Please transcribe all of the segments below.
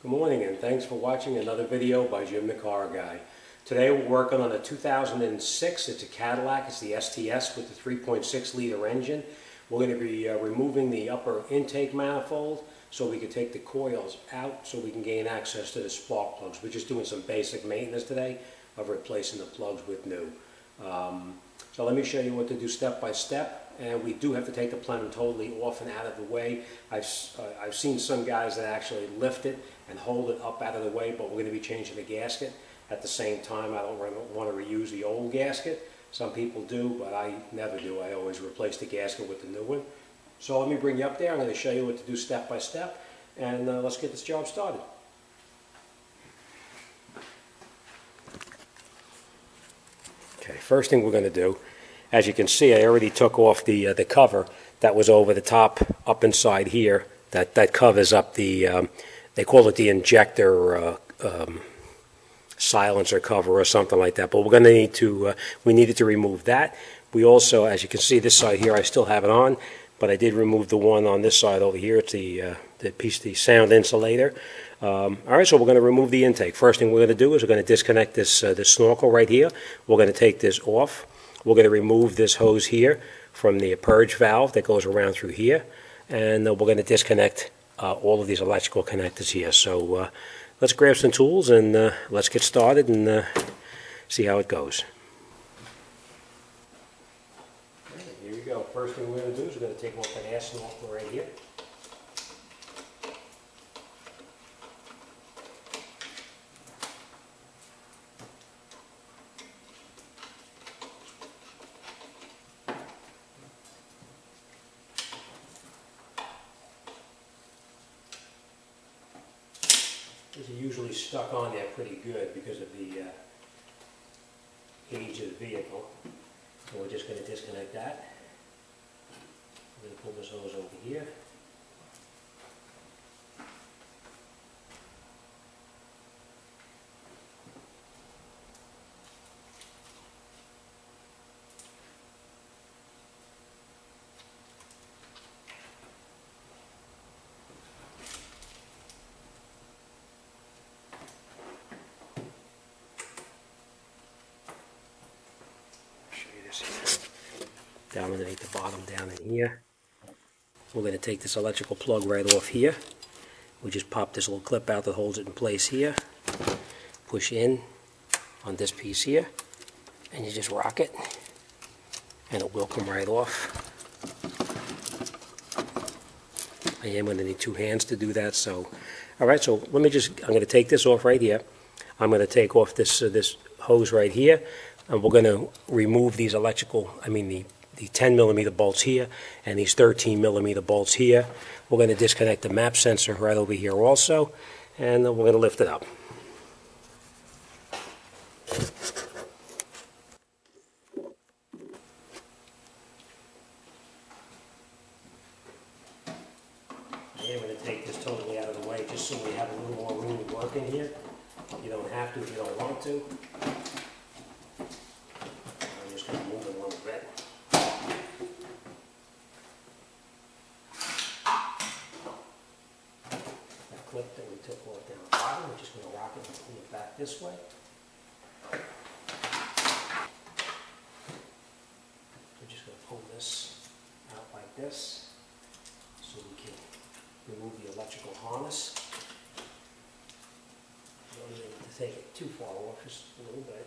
Good morning and thanks for watching another video by Jim the Car Guy. Today we're working on a 2006, it's a Cadillac, it's the STS with the 3.6 liter engine. We're going to be removing the upper intake manifold so we can take the coils out so we can gain access to the spark plugs. We're just doing some basic maintenance today of replacing the plugs with new. So let me show you what to do step by step. And we do have to take the plenum totally off and out of the way. I've seen some guys that actually lift it and hold it up out of the way, but we're going to be changing the gasket at the same time. I don't want to reuse the old gasket. Some people do, but I never do. I always replace the gasket with the new one. So let me bring you up there. I'm going to show you what to do step by step, and let's get this job started. Okay, first thing we're going to do, as you can see, I already took off the cover that was over the top, up inside here. That covers up the, they call it the injector silencer cover or something like that. But we're going to need to, we needed to remove that. We also, as you can see, this side here, I still have it on, but I did remove the one on this side over here. It's the piece, the sound insulator. All right, so we're going to remove the intake. First thing we're going to do is we're going to disconnect this snorkel right here. We're going to take this off. We're going to remove this hose here from the purge valve that goes around through here, and we're going to disconnect all of these electrical connectors here. So let's grab some tools and let's get started and see how it goes. Okay, here we go. First thing we're going to do is we're going to take off that air snorkel right here. These are usually stuck on there pretty good because of the age of the vehicle. So we're just going to disconnect that. We're going to pull this hose over here. Down underneath the bottom, down in here. We're going to take this electrical plug right off here. We just pop this little clip out that holds it in place here. Push in on this piece here, and you just rock it, and it will come right off. I am going to need two hands to do that. So, all right. So let me I'm going to take this off right here. I'm going to take off this this hose right here, and we're going to remove these the 10 millimeter bolts here and these 13 millimeter bolts here. We're going to disconnect the map sensor right over here also, and we're going to lift it up. I am going to take this totally out of the way just so we have a little more room to work in here. You don't have to if you don't want to. I'm just going to move it a little bit. Clip that we took off down the bottom, we're just going to rock it and pull it back this way. We're just going to pull this out like this so we can remove the electrical harness. You don't need to take it too far off, just a little bit.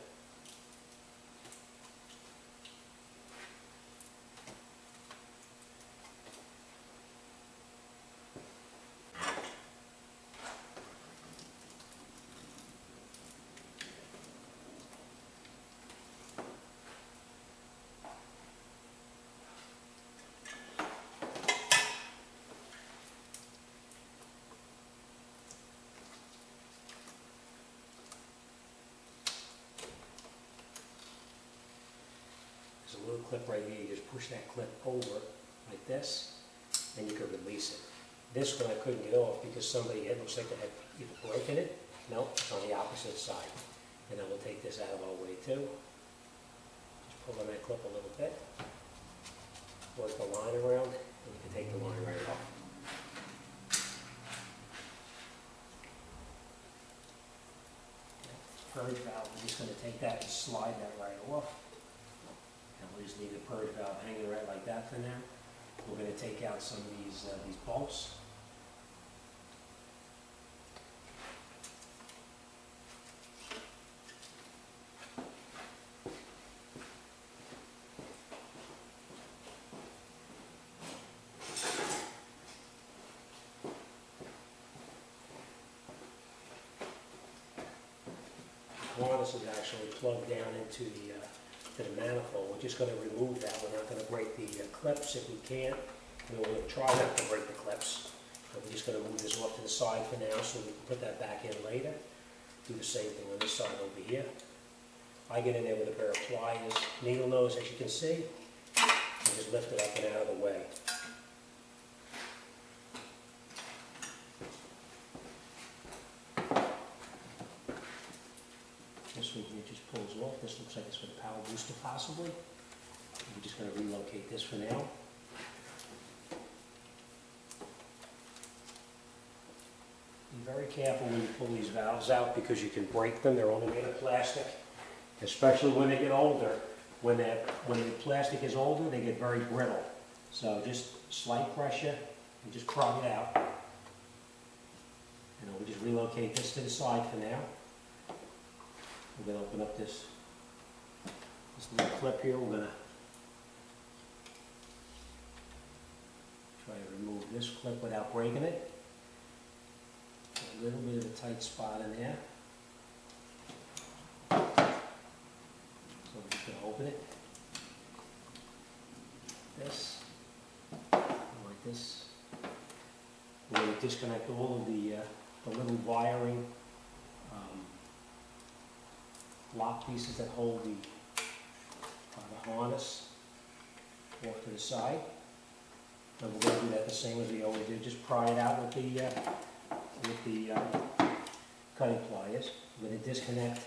There's a little clip right here. You just push that clip over like this, and you can release it. This one I couldn't get off because somebody, it looks like they had either broken it. No, it's on the opposite side. And then we'll take this out of our way too. Just pull on that clip a little bit. Work the line around, and you can take the line right off. purge valve. We're just going to take that and slide that right off. And we'll just leave the purge valve hanging right like that for now. We're going to take out some of these bolts. The harness is actually plugged down into the manifold. We're just going to remove that. We're not going to break the clips if we can. And we're going to try not to break the clips. But we're just going to move this off to the side for now so we can put that back in later. Do the same thing on this side over here. I get in there with a pair of pliers, needle nose as you can see, and just lift it up and out of the way. This one here just pulls off. This looks like it's for the power booster possibly. We're just going to relocate this for now. Be very careful when you pull these valves out because you can break them. They're only made of plastic, especially when they get older. When the plastic is older, they get very brittle. So just slight pressure and just prod it out. And we'll just relocate this to the side for now. We're going to open up this little clip here. We're going to try to remove this clip without breaking it. A little bit of a tight spot in there. So we're just going to open it. This, like this. We're going to disconnect all of the little wiring lock pieces that hold the harness off to the side. And we're going to do that the same as we always do. Just pry it out with the cutting pliers. We're going to disconnect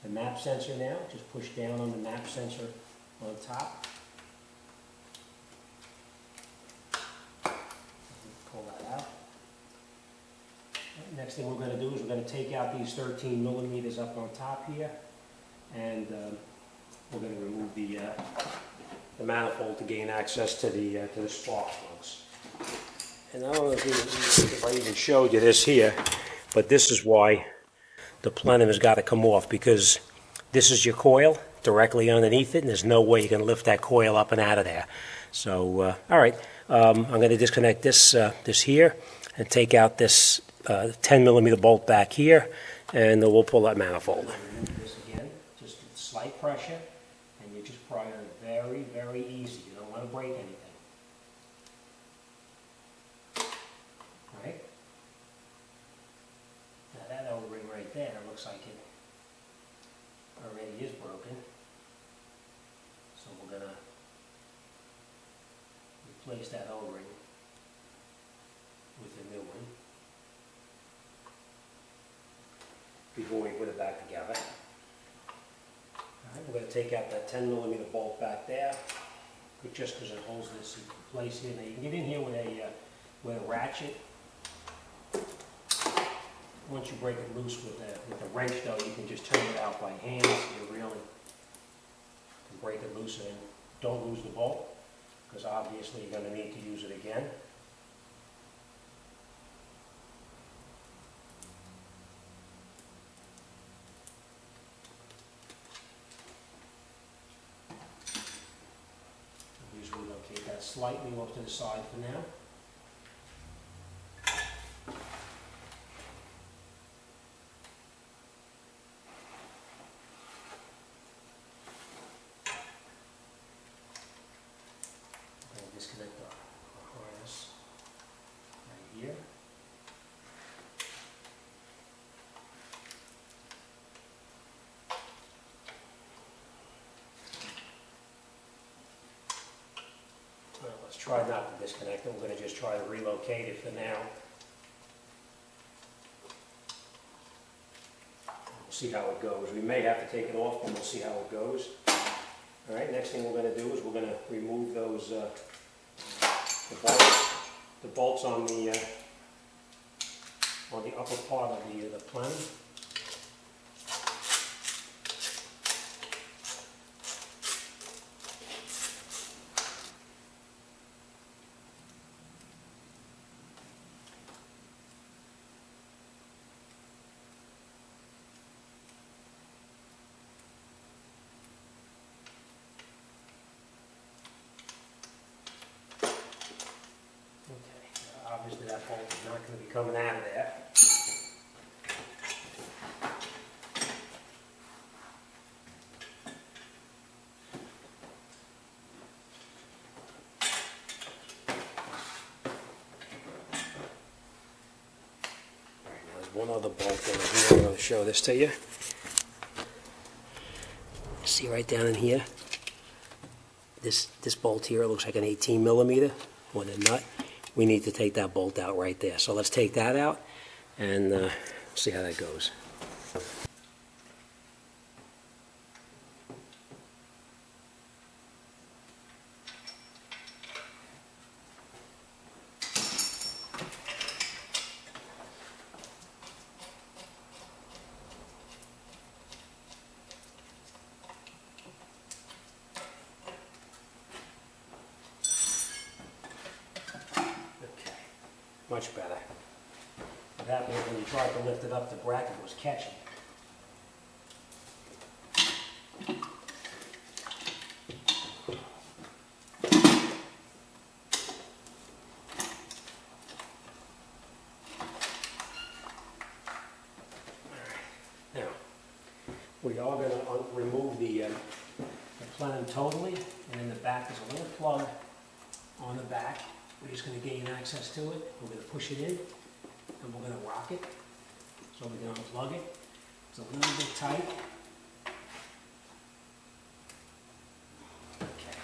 the map sensor now. Just push down on the map sensor on top. Pull that out. Next thing we're going to do is we're going to take out these 13 millimeters up on top here, and we're going to remove the manifold to gain access to the spark plugs. And I don't know if I even showed you this here, but this is why the plenum has got to come off, because this is your coil directly underneath it, and there's no way you can lift that coil up and out of there. So, all right, I'm going to disconnect this here and take out this 10 millimeter bolt back here, and then we'll pull that manifold. Remove this again, just with slight pressure, and you just pry it very, very easy. You don't want to break anything. Right? Now that O-ring right there looks like it already is broken. So we're going to replace that O-ring with a new one before we put it back together. Alright, we're going to take out that 10 millimeter bolt back there, but just because it holds this in place here. Now you can get in here with a ratchet. Once you break it loose with the wrench though, you can just turn it out by hand. So you really can break it loose, and don't lose the bolt, because obviously you're going to need to use it again. Relocate that slightly off to the side for now. I'm going to disconnect our harness right here. Let's try not to disconnect it. We're going to just try to relocate it for now. We'll see how it goes. We may have to take it off, but we'll see how it goes. All right, next thing we're going to do is we're going to remove those the bolts on the upper part of the plenum. Obviously that bolt is not going to be coming out of there. There's one other bolt in here. I'm going to show this to you. See right down in here? This bolt here looks like an 18 millimeter with a nut. We need to take that bolt out right there. So let's take that out and see how that goes. Much better. What happened is when you tried to lift it up, the bracket was catching. Now, we are going to remove the plenum totally, and in the back there's a little plug on the back. We're just going to gain access to it. We're going to push it in, and we're going to rock it so we can unplug it. It's a little bit tight. Okay.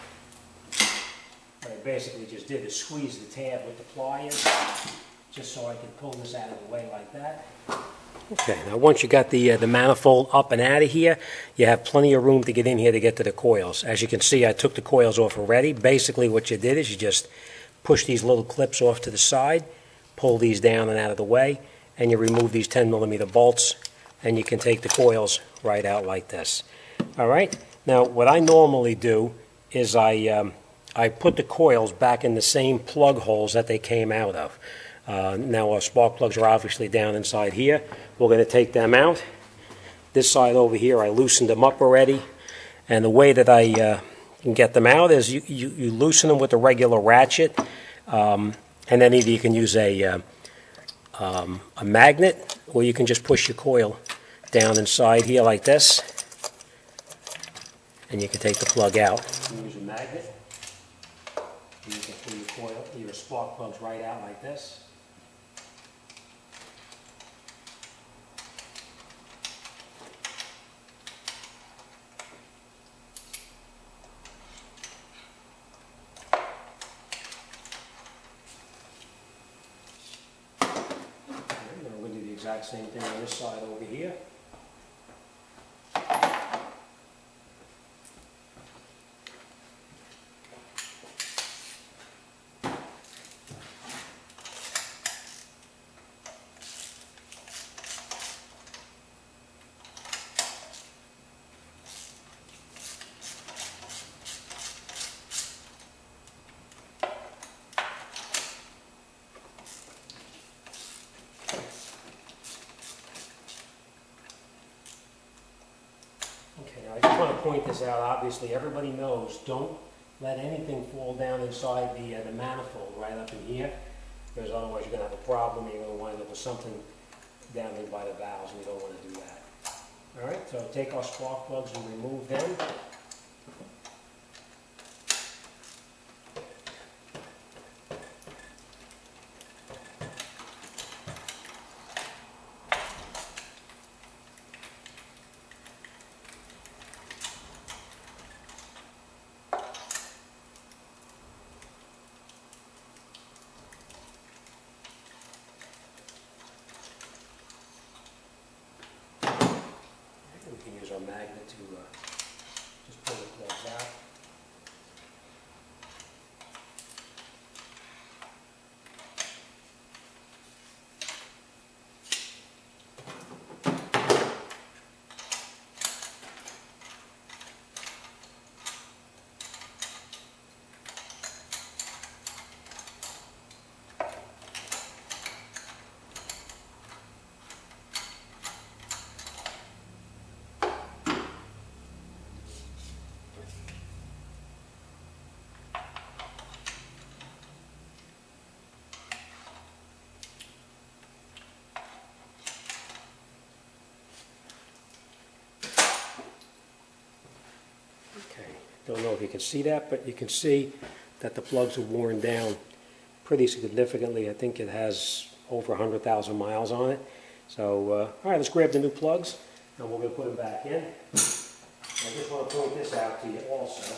What I basically just did is squeeze the tab with the pliers, just so I can pull this out of the way like that. Okay, now once you got the manifold up and out of here, you have plenty of room to get in here to get to the coils. As you can see, I took the coils off already. Basically what you did is you just push these little clips off to the side, pull these down and out of the way, and you remove these 10 millimeter bolts, and you can take the coils right out like this. All right, now what I normally do is I put the coils back in the same plug holes that they came out of. Now our spark plugs are obviously down inside here. We're going to take them out. This side over here, I loosened them up already, and the way that I can get them out is you loosen them with a regular ratchet, and then either you can use a magnet, or you can just push your coil down inside here like this, and you can take the plug out. You can use a magnet, and you can pull your coil, your spark plugs right out like this. Exact same thing on this side over here. I just want to point this out. Obviously, everybody knows, don't let anything fall down inside the manifold right up in here, because otherwise you're going to have a problem. You're going to wind up with something down in by the valves, and we don't want to do that. All right, so take our spark plugs and remove them. We can use our magnet to just pull the plugs out. Don't know if you can see that, but you can see that the plugs are worn down pretty significantly. I think it has over 100,000 miles on it. So, all right, let's grab the new plugs, and we're going to put them back in. I just want to point this out to you also.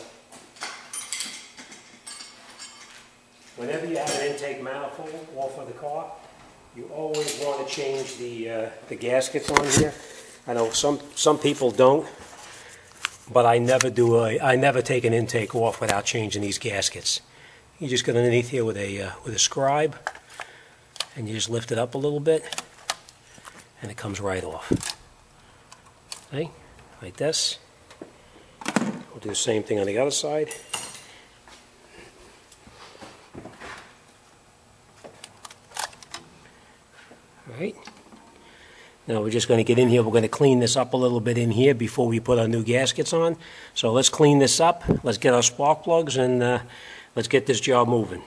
Whenever you have an intake manifold off of the car, you always want to change the gaskets on here. I know some people don't, but I never do. I never take an intake off without changing these gaskets. You just get underneath here with a scribe, and you just lift it up a little bit, and it comes right off. Okay, like this. We'll do the same thing on the other side. All right. Now we're just going to get in here. We're going to clean this up a little bit in here before we put our new gaskets on. So let's clean this up. Let's get our spark plugs and let's get this job moving.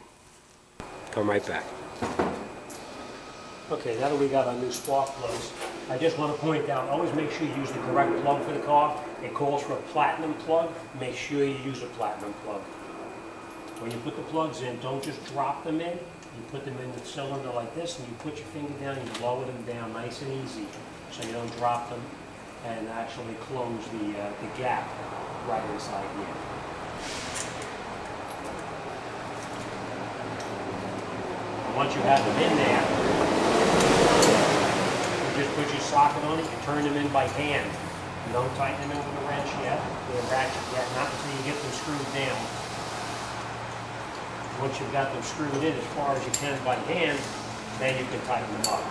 Come right back. Okay, now that we got our new spark plugs, I just want to point out, always make sure you use the correct plug for the car. It calls for a platinum plug. Make sure you use a platinum plug. When you put the plugs in, don't just drop them in. You put them in the cylinder like this, and you put your finger down and you lower them down nice and easy, so you don't drop them and actually close the gap right inside here. And once you have them in there, you just put your socket on it, you turn them in by hand. You don't tighten them in with a wrench yet, with a ratchet yet, not until you get them screwed down. Once you've got them screwed in as far as you can by hand, then you can tighten them up.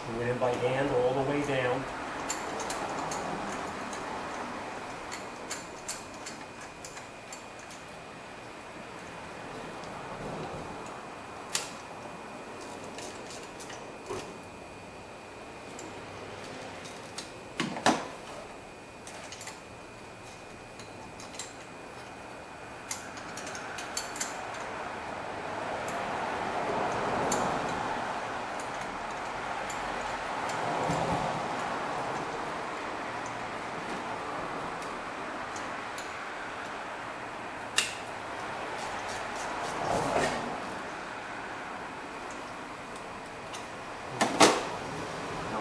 Screw it in by hand all the way down.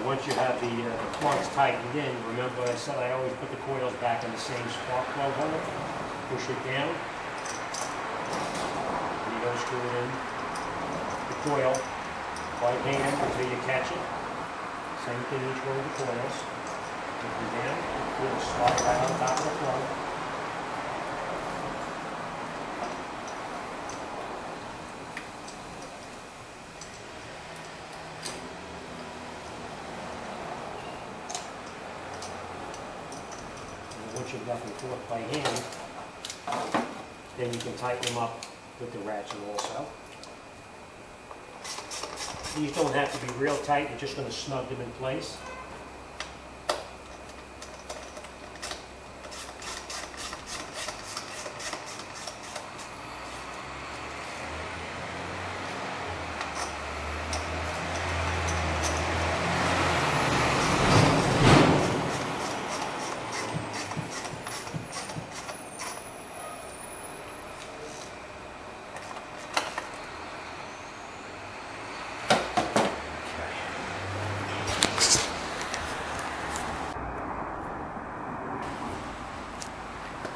Once you have the plugs tightened in, remember I said I always put the coils back in the same spark plug hole. Push it down. And you don't screw it in the coil by hand until you catch it. Same thing each one of the coils. Put them down. It'll slide right on top of the plug. Once you've got them forth by hand, then you can tighten them up with the ratchet also. These don't have to be real tight, you're just going to snug them in place.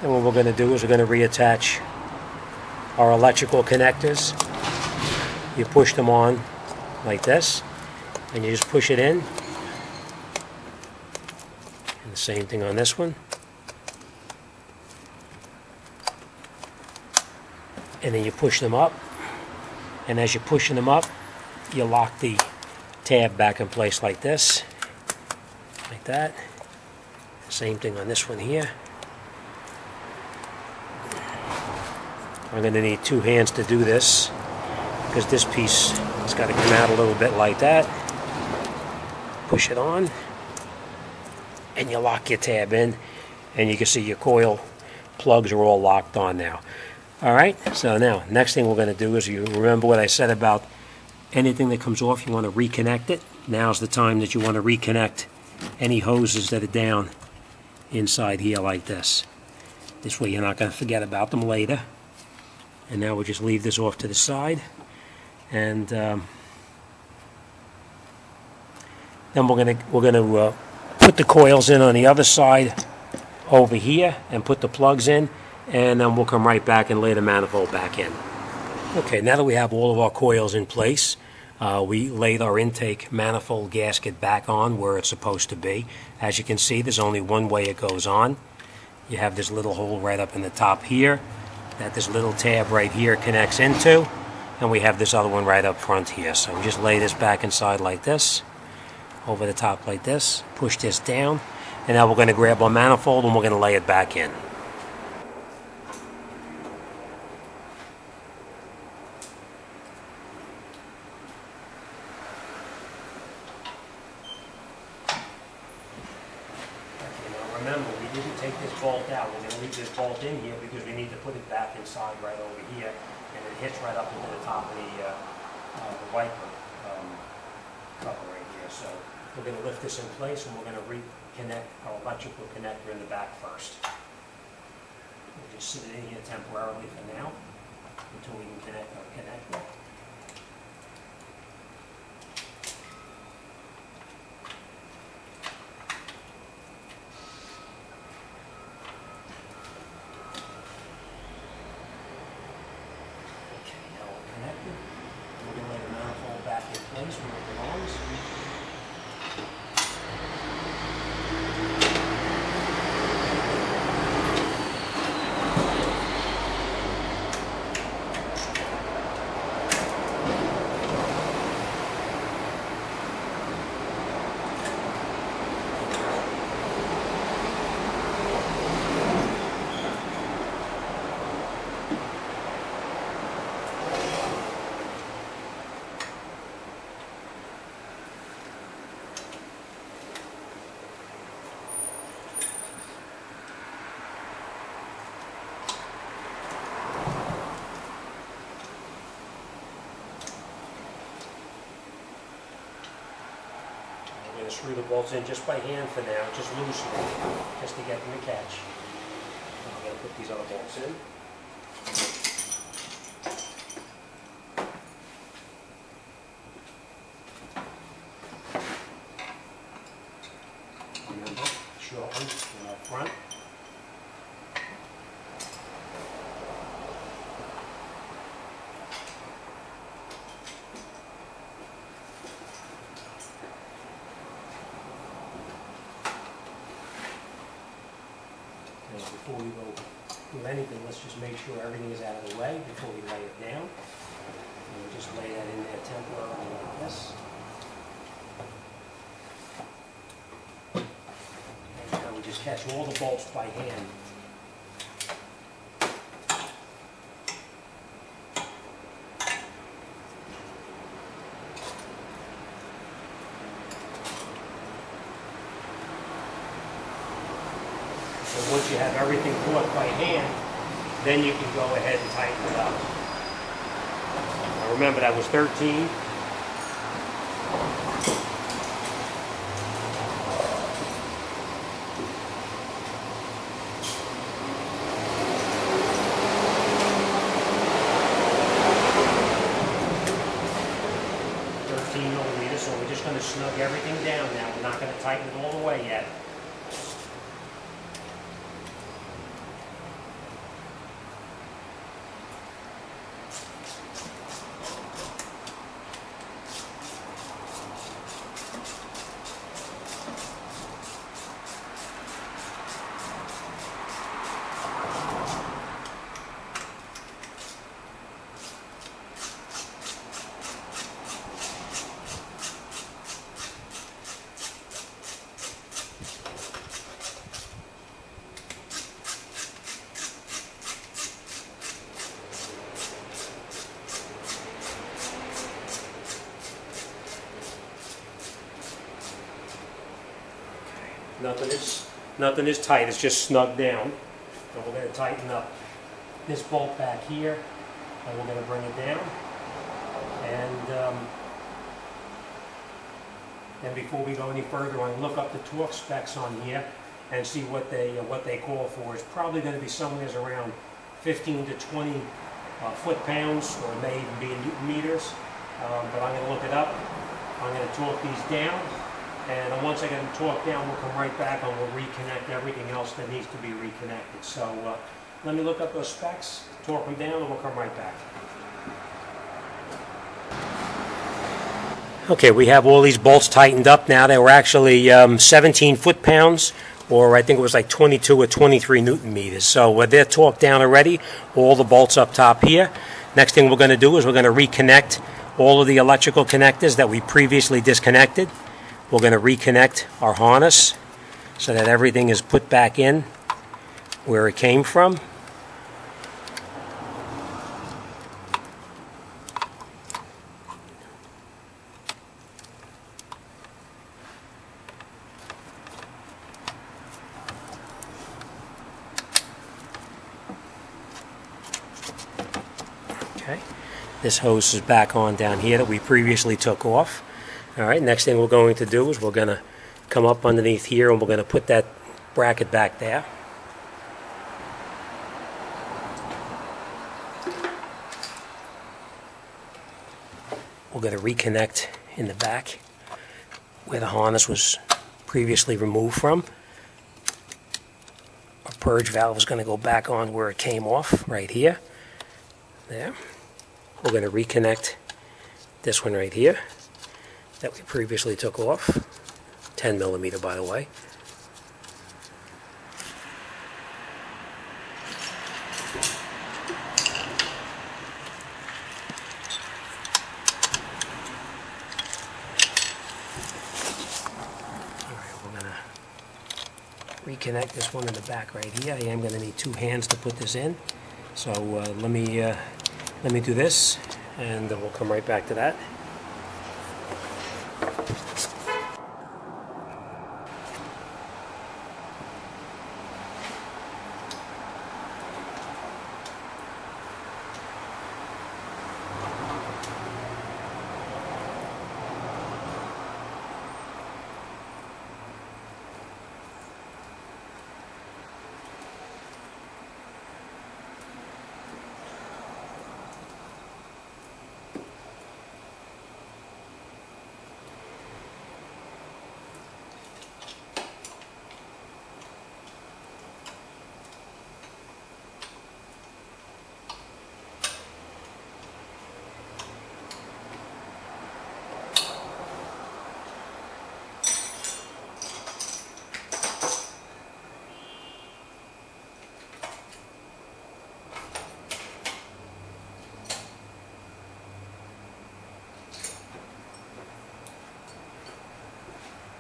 And what we're going to do is we're going to reattach our electrical connectors. You push them on like this, and you just push it in. And the same thing on this one. And then you push them up, and as you're pushing them up, you lock the tab back in place like this, like that. Same thing on this one here. I'm going to need two hands to do this because this piece It's got to come out a little bit like that. Push it on, and you lock your tab in, and you can see your coil plugs are all locked on now. All right, so now next thing we're going to do is, you remember what I said about anything that comes off, you want to reconnect it. Now's the time that you want to reconnect any hoses that are down inside here like this. This way you're not going to forget about them later. And now we'll just leave this off to the side, and then we're gonna put the coils in on the other side over here and put the plugs in, and then we'll come right back and lay the manifold back in. Okay, now that we have all of our coils in place, we laid our intake manifold gasket back on where it's supposed to be. As you can see, there's only one way it goes on. You have this little hole right up in the top here that this little tab right here connects into, and we have this other one right up front here. So we just lay this back inside like this, over the top like this, push this down, and now we're going to grab our manifold and we're going to lay it back in. Remember, we didn't take this bolt out. We're going to leave this bolt in here because we need to put it back inside right over here, and it hits right up into the top of the wiper cover right here. So we're going to lift this in place, and we're going to reconnect our electrical connector in the back first. We'll just sit it in here temporarily for now until we can connect our connector. We're going to lay the manifold back in place where it belongs. Screw the bolts in just by hand for now, just loosely, just to get them to catch. I'm going to put these other bolts in. Remember, short one and up front. Before we go do anything, let's just make sure everything is out of the way before we lay it down. And we'll just lay that in there temporarily like this. And now we just catch all the bolts by hand. So once you have everything caught by hand, then you can go ahead and tighten it up. Now remember, that was 13. Millimeters, so we're just going to snug everything down now. We're not going to tighten it all the way yet. nothing is tight. It's just snug down. And we're going to tighten up this bolt back here, and we're going to bring it down. And before we go any further, I'm going to look up the torque specs on here and see what they call for. It's probably going to be somewhere around 15 to 20 foot-pounds, or it may even be in Newton meters. But I'm going to look it up. I'm going to torque these down, and once I get them torqued down, we'll come right back and we'll reconnect everything else that needs to be reconnected. So let me look up those specs, torque them down, and we'll come right back. Okay, we have all these bolts tightened up now. They were actually 17 foot-pounds, or I think it was like 22 or 23 Newton meters. So they're torqued down already, all the bolts up top here. Next thing we're going to do is we're going to reconnect all of the electrical connectors that we previously disconnected. We're going to reconnect our harness so that everything is put back in where it came from. Okay, this hose is back on down here that we previously took off. All right, next thing we're going to do is we're going to come up underneath here and we're going to put that bracket back there. We're going to reconnect in the back where the harness was previously removed from. Our purge valve is going to go back on where it came off, right here. There. We're going to reconnect this one right here that we previously took off. 10 millimeter, by the way. Reconnect this one in the back right here. I am going to need two hands to put this in, so let me do this, and we'll come right back to that.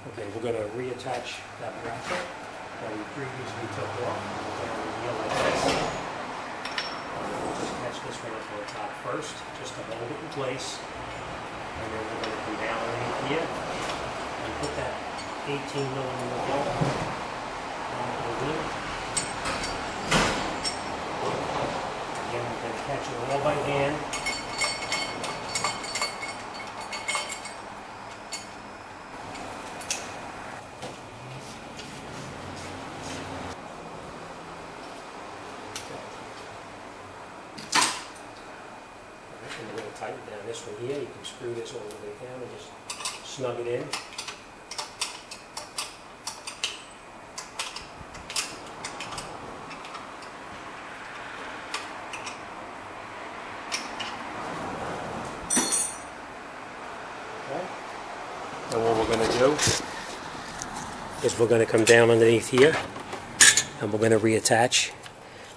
Okay, we're going to reattach that bracket that we previously took off. Like this. We'll just catch this one up on the top first, just to hold it in place. And then we're going to come down underneath here and put that 18 millimeter bolt on the lid. Again, we're going to catch it all by hand. And we're going to tighten down this one here. You can screw this all the way down and just snug it in. Okay. And what we're going to do is we're going to come down underneath here and we're going to reattach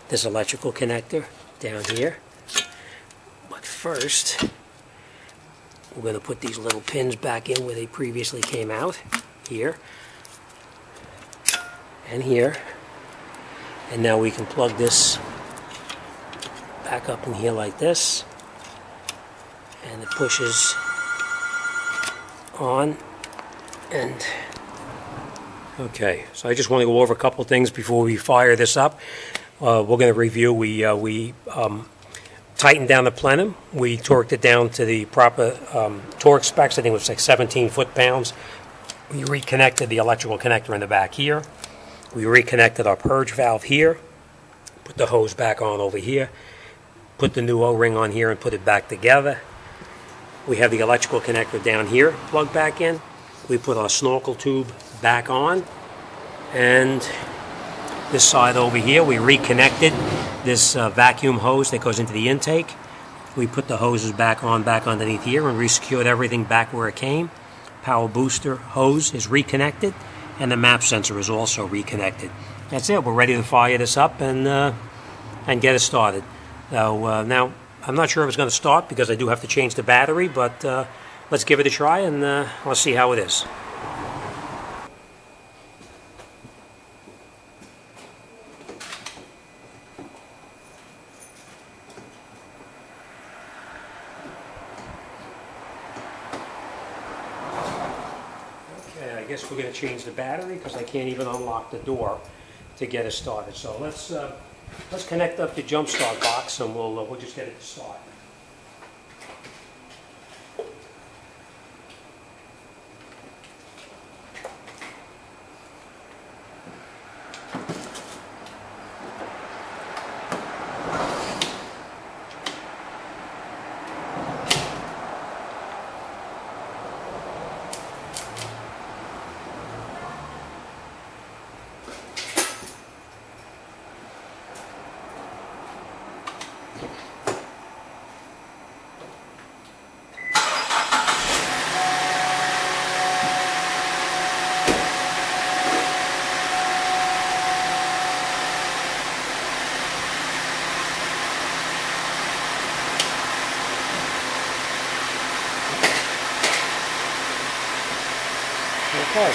this electrical connector down here. First, we're going to put these little pins back in where they previously came out, here and here, and now we can plug this back up in here like this, and it pushes on, and Okay, so I just want to go over a couple things before we fire this up. We're going to review. We tightened down the plenum. We torqued it down to the proper torque specs. I think it was like 17 foot-pounds. We reconnected the electrical connector in the back here. We reconnected our purge valve here. Put the hose back on over here. Put the new O-ring on here and put it back together. We have the electrical connector down here plugged back in. We put our snorkel tube back on, and this side over here we reconnected this vacuum hose that goes into the intake. We put the hoses back underneath here and resecured everything back where it came. Power booster hose is reconnected, and the map sensor is also reconnected. That's it. We're ready to fire this up and get it started. So now I'm not sure if it's going to start because I do have to change the battery, but let's give it a try and let's see how it is. Okay, I guess we're going to change the battery because I can't even unlock the door to get it started. So let's connect up the jump start box and we'll just get it to start. Okay.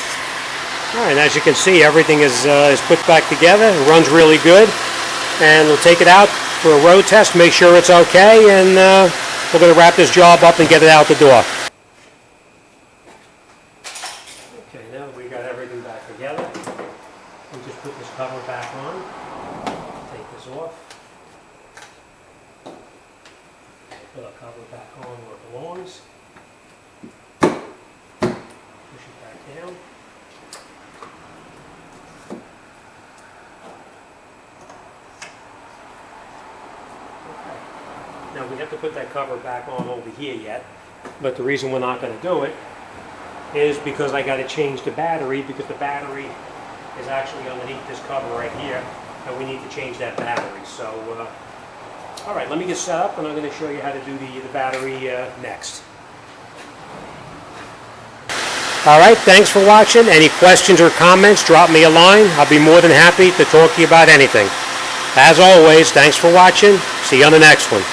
All right, and as you can see, everything is put back together. It runs really good. And we'll take it out for a road test, make sure it's okay, and we're going to wrap this job up and get it out the door. Okay, now that we got everything back together, we'll just put this cover back on. Take this off. Put our cover back on where it belongs. Push it back down. Okay. Now we have to put that cover back on over here yet, but the reason we're not going to do it is because I got to change the battery, because the battery is actually underneath this cover right here, and we need to change that battery. So, all right, let me get set up, and I'm going to show you how to do the battery next. All right, thanks for watching. Any questions or comments, drop me a line. I'll be more than happy to talk to you about anything. As always, thanks for watching. See you on the next one.